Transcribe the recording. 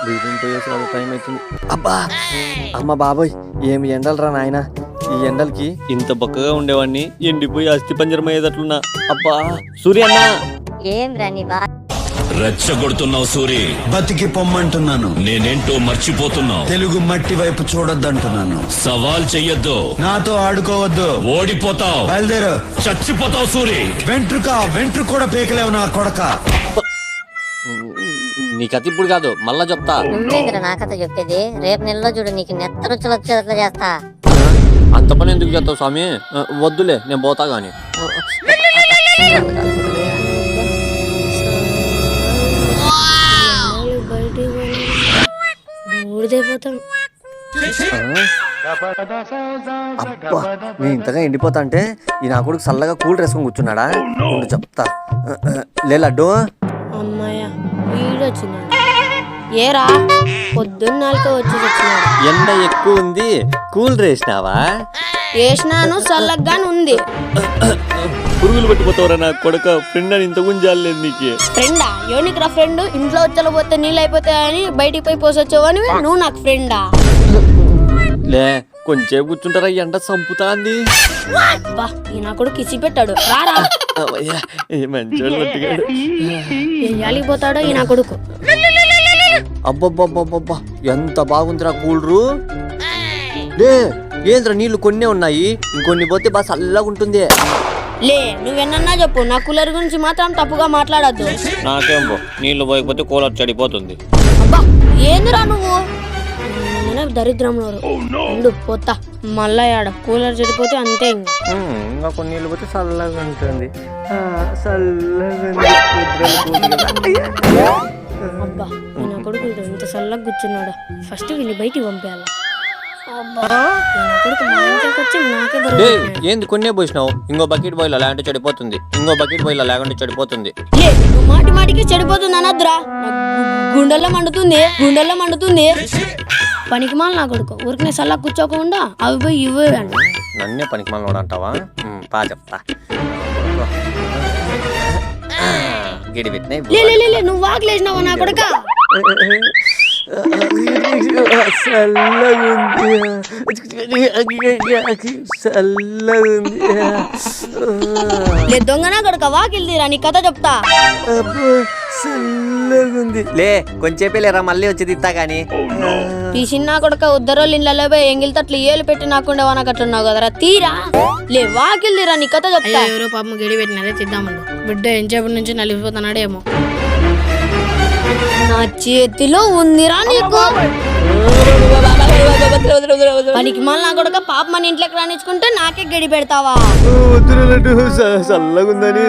బియ్యం పోయేసి టైం అవుతుంది. అబ్బా అమ్మ బాబోయ్, ఏమి ఎండలరా నాయన. ఈ ఎండలకి ఇంత బక్కగా ఉండేవాడిని ఎండిపోయి అస్థి పంజరం అయ్యేటట్లున్నా. అబ్బా సూర్య అన్న, ఏం రాని బా రెచ్చగొడుతున్నావు సూరి. బతికి పొమ్మంటున్నాను. నేనేంటో మర్చిపోతున్నావు. తెలుగు మట్టి వైపు చూడొద్దంటున్నాను. సవాల్ చెయ్యొద్దు, నాతో ఆడుకోవద్దు. ఓడిపోతావు, బయలుదేరు. చచ్చిపోతావు సూరి. వెంట్రుక కూడా పీకలేవు నా కొడక. నీ కథ ఇప్పుడు కాదు, మళ్ళా చెప్తా. నువ్వేంద్ర నా కథ చెప్పేది? రేపు నెలలో చూడు నీకు నెత్త రుచులు వచ్చేట్లా చేస్తా. అంత పని ఎందుకు చేస్తావు స్వామి? వద్దులే, నేను పోతా గాని. అబ్బా నేను ఇంతగా ఎండిపోతా అంటే ఈ నా కొడుకు చల్లగా కూల్ వేసుకొని కూర్చున్నాడా? ఉండు చెప్తా. లే లడ్డు, అమ్మాయ వీడొచ్చినాడు. ఏరా పొద్దున్నాళ్ళతో వచ్చి వచ్చినాడు. ఎండ ఎక్కువ ఉంది, కూల్ వేసినావా? వేసినాను, చల్లగానే ఉంది. పురుగులు పట్టిపోతావురా నా కొడుక. ఫ్రెండ్ అని ఇంత గుంజాలేదు నీకు. ఫ్రెండా? ఎవరికి రా ఫ్రెండ్? ఇంట్లో వచ్చలపోతే నీళ్ళు అయిపోతాయని బయటికి పోయి పోసొచ్చావని నువ్వు నాకు ఫ్రెండా? లే కొంచెం కూర్చుంటారా, ఎండ చంపుతాంది. బా ఈ నా కొడుకు కిసి పెట్టాడు. రారా మంచోడు. ఎలికి పోతాడో ఈ నా కొడుకు. అబ్బబ్బబ్బబ్బబ్బా ఎంత బాగుందిరా కూలరు. లే ఏంద్రా నీళ్లు కొన్నే ఉన్నాయి, ఇంకొన్ని పోతే బాగా చల్లగా ఉంటుంది. లే నువ్వెన్నా చెప్పు, నా కూలర్ గురించి మాత్రం తప్పుగా మాట్లాడద్దు. నాకేం పో, నీళ్లు పోయకపోతే కూలర్ చెడిపోతుంది. అబ్బా ఏందిరా నువ్వు? దరిద్రంలో ఉండు పోతా. మళ్ళా ఆడ కూలర్ చెడిపోతే అంతే. ఇంకా కొన్ని నీళ్ళు పోతే చల్లగా ఉంటుంది. అబ్బా నా కొడుకు ఇంత చల్లగా కూర్చున్నాడు. ఫస్ట్ వీళ్ళు బయటికి పంపేయాలి. ఏంది కొన్నే పోసినావు? ఇంకో బకెట్ బాయిల్ లేకుంటే చెడిపోతుంది. ఇంకో బకెట్ బాయిల్ లేకుంటే చెడిపోతుంది. మాటి మాటికి చెడిపోతుంది అనద్దురా. గుండెల్లో మండుతుంది. పనికి మాల నా కొడుకు ఊరికనే సల్లా కూర్చోకుండా అవి పోయి ఇవే అండి. నన్నే పనికి మాల అంటావా? బా చెప్తా. గిడి పెట్టినాయి. నువ్వు వాకిలేసినావా నా కొడుక? దొంగనా కొడుక వాకిల్దిరా, నీ కథ చెప్తా. లే కొంచెంపే లేరా, మళ్ళీ వచ్చి తిత్తా గాని. ఈ చిన్న కొడుక ఉద్దరోళ్ళు ఇళ్ళలో పోయి ఎంగిల్ తట్లు ఏలు పెట్టి నాకుండా వానకట్లున్నావు కదరా. తీరా లే వాకిల్దిరా, నీ కథ చెప్తా. ఎవరో పాపం గడి పెట్టినారే తిద్దామండు. బిడ్డ ఎంచేపటి నుంచి నలిగిపోతున్నాడేమో. నా చేతిలో ఉందిరా నీకు. పనికి మళ్ళీ నా కొడుక పాప మన ఇంట్లోకి రానిచ్చుకుంటే నాకే గడి పెడతావా? చల్లగుందని